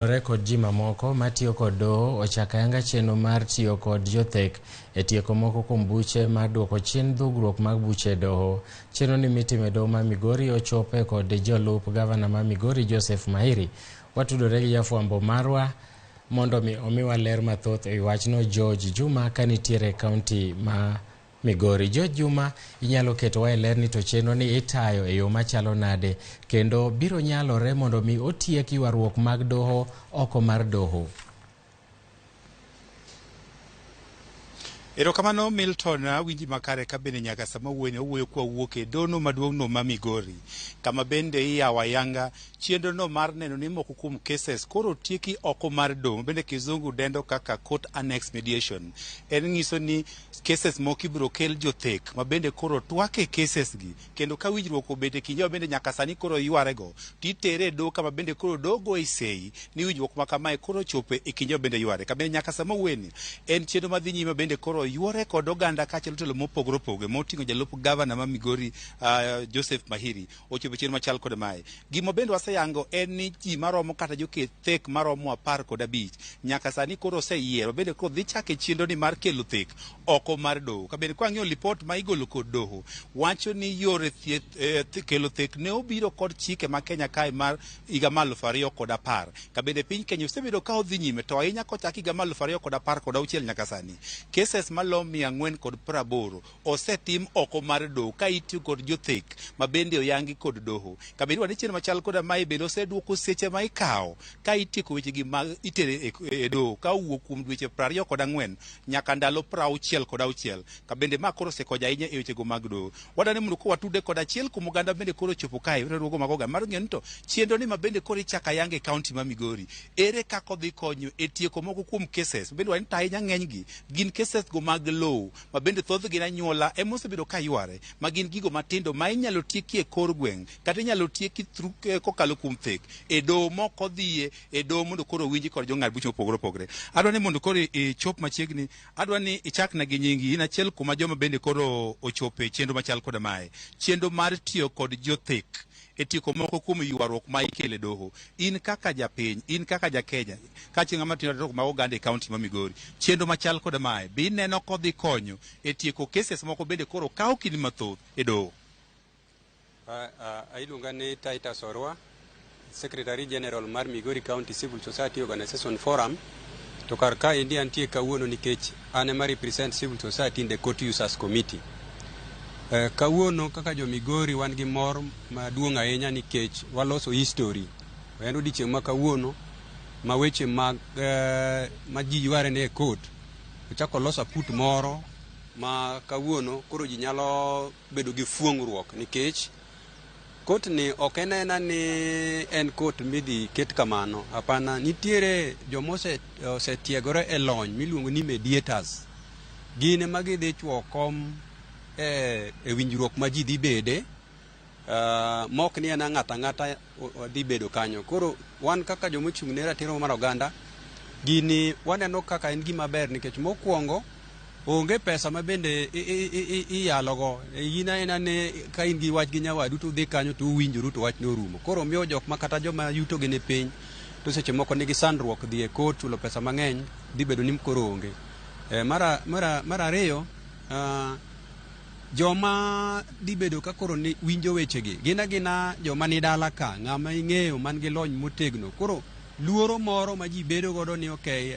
Kod ji mamoko matiyo kod Doho ochako ayanga chenro mar tiyo kod jothek e tieko moko kuom buche mar duoko chien dhugruok mag buche Doho. Chenro ni mitimo e Doho ma Migori ochope kod jolup gavana ma Migori Joseph Mahiri. Watudore gi jafwambo marwa mondo omiwa ler mathoth e wachno George Juma kanitiere kaunti ma Migori. George Juma, inyalo ketowa e ler ni to chenro ni itayo e yo machalo nade kendo biro nyalore mondo mi otiek ywaruok mag Doho oko mar Doho. Erokamano Milton, winji makare ka bende nyaka sama owuoyo kwa wuok e dono maduong' no ma Migori, kama bende iyawo ayanga chenro no mar neno ni moko kuom cases koro tieki oko mar Doho, bende kizungu dendo kaka court annex mediation. En nyiso ni cases moko ibiro kel jothek ma bende koro twake cases gi, kendo ka winjruok obede kinyo bende nyaka sani koro yware titere e Doho kama bende koro Doho go isei ni winjruok ma kamae koro chope e kinyo bende yware. Ka bende nyaka sama weni en chenro madhi nyime bende koro yware kod oganda kaachiel telo mopogore opogore moting'o jalup gavana ma Migori Joseph Mahiri ochopo chenro machal kod mae. Gima bende waseyango en ni ji maromo kata joket thek maromo 15 nyaka sani koro oseyiero bende koro dhi chake chenro ni mar kelo thek oko mar Doho. Ka bende kwang'iyo lipot ma igolo kod Doho wacho ni yore thieth kelo thek ne obiro kod chike ma Kenya kae mar higa mar 2010. Ka bende piny Kenya osebedo ka odhi nyime to ahinya kochak higa mar 2016 nyaka sani cases malom 480 osetim oko mar Doho ka itiyo kod jothek ma bende oyangi kod Doho. Ka bende wane chenro machal kod mae bende oseduoko seche ma ikawo ka itieko weche gi mag itere e Doho ka owuok kuom dweche 24 nyaka ndalo 66. Ka bende ma koro osekonyo ahinya e weche go mag Doho. Wadani mondo ko watude kod achiel kuom oganda bende koro chopo kae riwruogo mag oganda mar ng'en to chenro ni ma bende koro ichaka yange e kaunti ma Migori. Ere kako dhi konyo e tieko moko kuom cases bende wane ahinya ng'eny gi gin cases go mag low ma bende thoth gin anyuola ema osebedo ka yware ma gin gigo matindo ma inyalo tieki e kor gweng' kata inyalo tieki kokalo kuom thek e Doho moko dhiye e Doho mondo koro winji kod jong'ad buche mopogore opogore. Adwa ni mondo koro ichop machiegni, adwa ni ichakna gi nyingi, in achiel kuom joma bende koro ochopo e chenro machal kod mae, chenro mar tiyo kod jothek e tieko moko kuom ywaruok ma ikele Doho. In kaka japiny, in kaka jakenya kaachiel ng'ama tiyo ma oganda e kaunti ma Migori, chenro machal kod mae be ineno kodhi konyo e tieko cases moko bende koro kawo kinde mathoth e Doho? Iluonga ni Titus Orwa, Secretary General mar Migori County Civil Society Organization Forum. To kar ka endi antie kawuono nikech an ema represent Civil Society in the Court Users Committee. Kawuono kaka jo Migori wan gi mor maduong' ahinya nikech waloso history. En odiechieng' ma kawuono ma weche mag ma ji yware ne e court ochako loso aput moro ma kawuono koro ji nyalo bedo gi fuong'ruok nikech court ni ok enena ni en court midhi ket kamano. Hapana, nitiere joma osetiegore e lony miluongo ni mediators. Gine ma gidhi chwo kom e winjruok ma ji dhi bede, mok ni en ng'ata dhi bedo kanyo. Koro wan kaka joma ochung' ne ratiro mar oganda, gini waneno kaka en gima ber nikech mokwongo onge pesa ma bende iyalogo. Ina ne ka in gi wach gi nyawadu to dhi kanyo to uwinjoru to wach no rumo. Koro miyo jok ma kata joma yuto gi ne piny to seche moko nigi sandruok dhi e court chulo pesa mang'eny dhi bedo ni koro onge. Mar ariyo, joma dhi bedo ka koro ni winjo wechegi gina joma ni dala ka, ng'ama ing'eyo man gi lony motegno. Koro luoro moro ma ji bedo godo ni okay,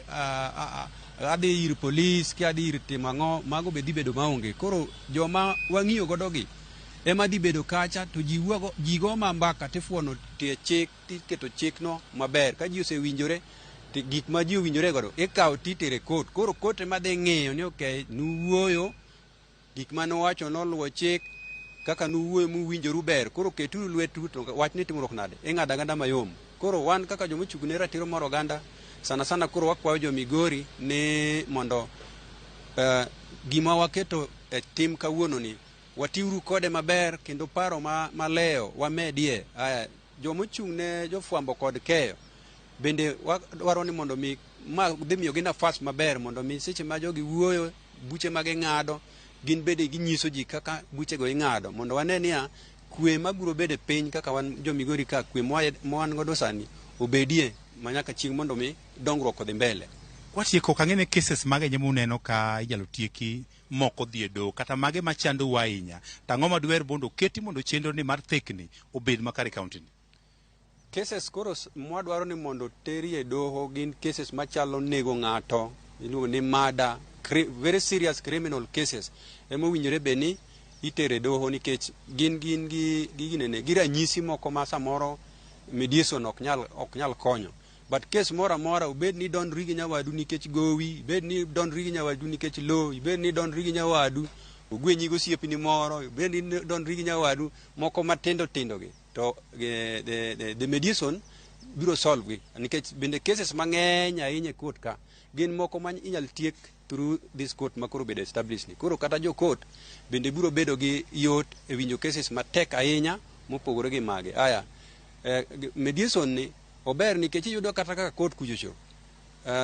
adhi ir polis ki adhi ir timo ang'o, mago be dhi bedo maonge. Koro joma wang'iyo godo gi ema dhi bedo kacha to ji go ma mbaka tifuono tie chik tiketo chikno maber. Ka ji osewinjore gik ma ji owinjore godo ikawo titere court. Koro court ema dhi ng'iyo ni okay, nuwuoyo gik ma nowacho noluwo chik, kaka nuwuoyo muwinjoru ber, koro keturu lwetu to wach ni timruok nade ing'ado aganda mayom. Koro wan kaka joma ochung' ne ratiro mar oganda sana koro wakwayo jo Migori ni mondo gima waketo e tim kawuono ni watiuru kode maber kendo paro maleo wamedie. Joma ochung' ne jofwambo kod keyo bende wadwaro ni mondo mi ma dhi miyo gi nafas maber mondo mi seche ma jogi wuoyo buche ma ging'ado gin bende ginyiso ji kaka buche go ing'ado mondo wane niya kwe mabiro bede piny kaka wan jo Migori ka kwe mwan godo sani obedie manyaka chieng' mondo mi dongruok odhi mbele. Kwatieko kang'ene cases mage nyemo uneno ka inyalo tieki moko dhi e doho kata mage machando wa ahinya tang'o madwer bondo keti mondo chenro ni mar thekni obed makare kaunti ni. Cases koro mwadwaro ni mondo teri e doho gin cases machalo nego ng'ato, iluongo ni murder, very serious criminal cases ema owinjore be ni itere doho nikech gin gi ranyisi moko ma samoro mediation ok nyal konyo. But case mora mora obed ni don rigi nyawadu nikech gowi, obed ni don rigi nyawadu nikech lo, obed ni don rigi nyawadu ogwenyi gosiepni moro, obed ni don rigi nyawadu moko matindo gi to the mediation biro solve gi nikech bende cases mang'eny ahinya e court ka gin moko ma inyal tiek through this court makoro bedo established ni. Koro kata jo court bende biro bedo gi yot e winjo cases matek ahinya mopogore gi mage. Aya mediation ni ober nikech iyudo kata kaka court kuchocho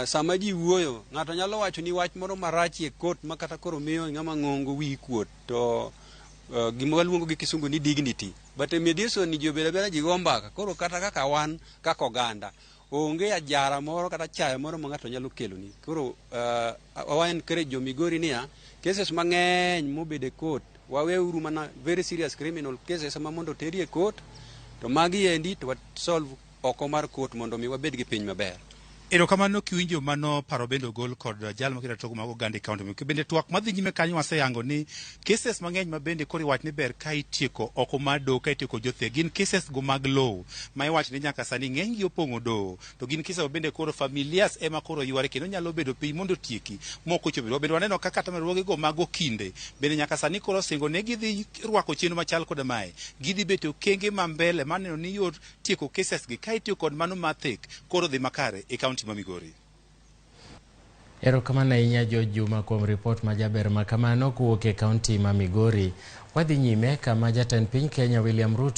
sama ji wuoyo ng'ato nyalo wacho ni wach moro marach e court ma kata koro miyo ng'ama ng'ongo wi kuot to gima waluongo gi kisungu ni dignity. But e mediation ni ji obedo abeda ji go mbaka, koro kata kaka wan kaka oganda onge ajara moro kata chayo moro ma ng'ato nyalo kelo ni. Koro wa encourage jo Migori niya cases mang'eny mobedo e court waweuru mana very serious criminal cases ma mondo teri e court to magi endi to solve oko mar court mondo mi wabed gi piny maber. Erokamano kiwinjo mano paro bende ogol kod jal makita togo mag Oganda County. Bende twak madhi nyime kanyo waseyango ni cases mang'eny ma bende koro iwach ni ber ka itieko oko mar doho ka itieko jothe gin cases go mag lowo ma iwach ni nyaka sani ng'eny gi opong'o doho to gin cases bende koro familias ema koro yware kendo nyalo bedo piny mondo tieki moko chobe. Bende waneno kaka kata ruoge go mago kinde bende nyaka sani koro singo ne gidhi rwako chenro machal koda mae gidhi beto kenge ma mbele maneno ni yot tieko cases gi ka itieko kod mano ma thek koro dhi makare e kaunti ma Migori. Erokamano ahinya George Juma kuom ripot ma jaber ma kamano kuwuok e kaunti ma Migori. Wadhi nyime kama jatend piny Kenya William Ruto